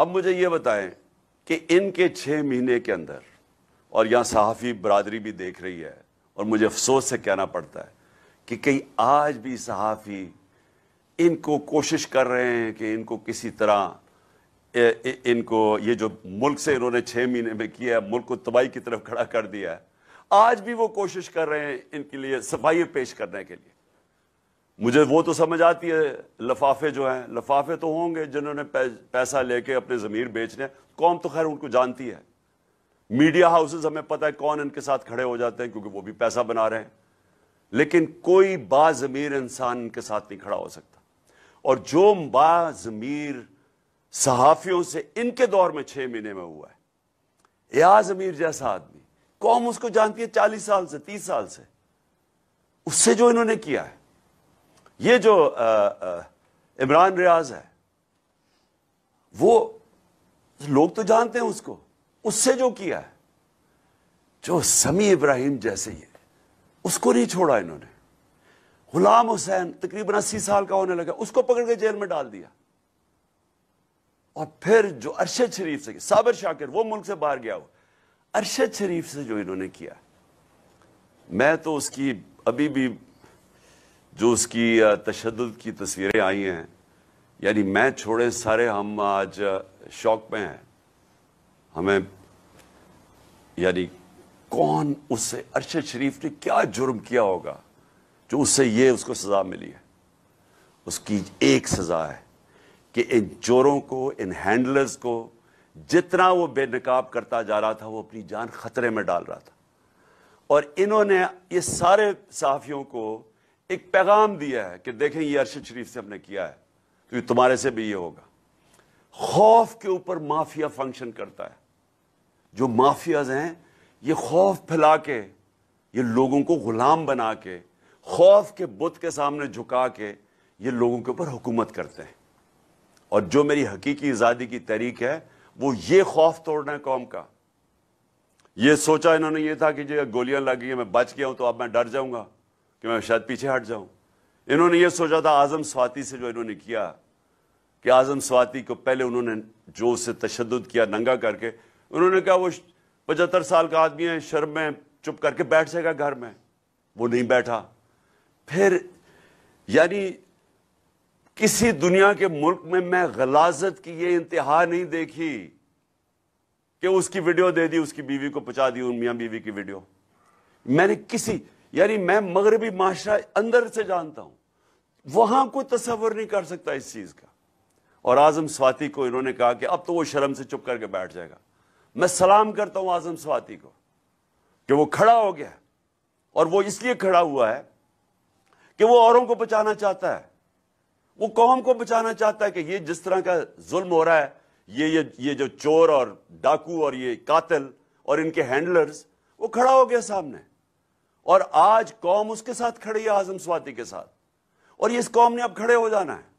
اب مجھے یہ بتائیں کہ ان کے 6 مہینے کے اندر، اور یہاں صحافی برادری بھی دیکھ رہی ہے اور مجھے افسوس سے کہنا پڑتا ہے کہ کئی آج بھی صحافی ان کو کوشش کر رہے ہیں کہ ان کو کسی طرح ان کو یہ جو ملک سے انہوں نے 6 مہینے میں کیا ہے، ملک کو تباہی کی طرف کھڑا کر دیا ہے، آج بھی وہ کوشش کر رہے ہیں ان کے لیے صفائی پیش کرنے کے لیے۔ مجھے وہ تو سمجھ آتی ہے، لفافے جو ہیں، لفافے تو ہوں گے جنہوں نے پیسہ لے کے اپنے ضمیر بیچنے، قوم تو خیر ان کو جانتی ہے، میڈیا ہاؤسز ہمیں پتہ ہے کون ان کے ساتھ کھڑے ہو جاتے ہیں کیونکہ وہ بھی پیسہ بنا رہے ہیں، لیکن کوئی باضمیر انسان ان کے ساتھ نہیں کھڑا ہو سکتا۔ اور جو باضمیر صحافیوں سے ان کے دور میں 6 مہینے میں ہوا ہے، ایاز امیر جیسا آدمی، قوم اس کو جانتی ہے 40 سال سے، 30 سال سے، اس سے جو انہوں نے کیا ہے، یہ جو عمران ریاض ہے، وہ لوگ تو جانتے ہیں اس کو، اس سے جو کیا ہے، جو سمیع ابراہیم جیسے ہی ہے، اس کو نہیں چھوڑا انہوں نے۔ غلام حسین تقریباً 80 سال کا ہونے لگا، اس کو پکڑ کے جیل میں ڈال دیا۔ اور پھر جو ارشد شریف سے، صابر شاکر وہ ملک سے باہر گیا ہو، ارشد شریف سے جو انہوں نے کیا، میں تو اس کی ابھی بھی جو اس کی تشدد کی تصویریں آئی ہیں، یعنی میں چھوڑے سارے ہم آج شوق میں ہیں، ہمیں یعنی کون اس سے، ارشد شریف نے کیا جرم کیا ہوگا جو اس سے یہ اس کو سزا ملی ہے۔ اس کی ایک سزا ہے کہ ان چوروں کو، ان ہینڈلرز کو جتنا وہ بے نقاب کرتا جا رہا تھا، وہ اپنی جان خطرے میں ڈال رہا تھا، اور انہوں نے یہ سارے صحافیوں کو ایک پیغام دیا ہے کہ دیکھیں یہ ارشد شریف سے ہم نے کیا ہے تو یہ تمہارے سے بھی یہ ہوگا۔ خوف کے اوپر مافیا فنکشن کرتا ہے، جو مافیاز ہیں یہ خوف پھیلا کے، یہ لوگوں کو غلام بنا کے، خوف کے بت کے سامنے جھکا کے یہ لوگوں کے اوپر حکومت کرتے ہیں۔ اور جو میری حقیقی آزادی کی تحریک ہے وہ یہ خوف توڑنا ہے قوم کا۔ یہ سوچا انہوں نے یہ تھا کہ جو گولیاں لگ گئی ہیں میں بچ گیا ہوں تو اب میں ڈر جاؤں گا کہ میں شاید پیچھے ہٹ جاؤں۔ انہوں نے یہ سوچا تھا اعظم سواتی سے جو انہوں نے کیا کہ اعظم سواتی کو پہلے انہوں نے جو اس سے تشدد کیا ننگا کر کے، انہوں نے کہا وہ 75 سال کا آدمی ہے، شرم میں چپ کر کے بیٹھ جائے گا گھر میں، وہ نہیں بیٹھا۔ پھر یعنی کسی دنیا کے ملک میں غلاظت کی یہ انتہا نہیں دیکھی کہ اس کی ویڈیو دے دی، اس کی بیوی کو پہنچا دی، ان میاں بیوی کی ویڈیو۔ میں نے یعنی میں مغربی معاشرہ اندر سے جانتا ہوں، وہاں کوئی تصور نہیں کر سکتا اس چیز کا۔ اور اعظم سواتی کو انہوں نے کہا کہ اب تو وہ شرم سے چپ کر کے بیٹھ جائے گا۔ میں سلام کرتا ہوں اعظم سواتی کو کہ وہ کھڑا ہو گیا، اور وہ اس لیے کھڑا ہوا ہے کہ وہ اوروں کو بچانا چاہتا ہے، وہ قوم کو بچانا چاہتا ہے کہ یہ جس طرح کا ظلم ہو رہا ہے، یہ جو چور اور ڈاکو اور یہ قاتل اور ان کے ہینڈلرز، وہ کھڑا ہو گیا سامنے، اور آج قوم اس کے ساتھ کھڑی ہے، اعظم سواتی کے ساتھ، اور یہ اس قوم نے اب کھڑے ہو جانا ہے۔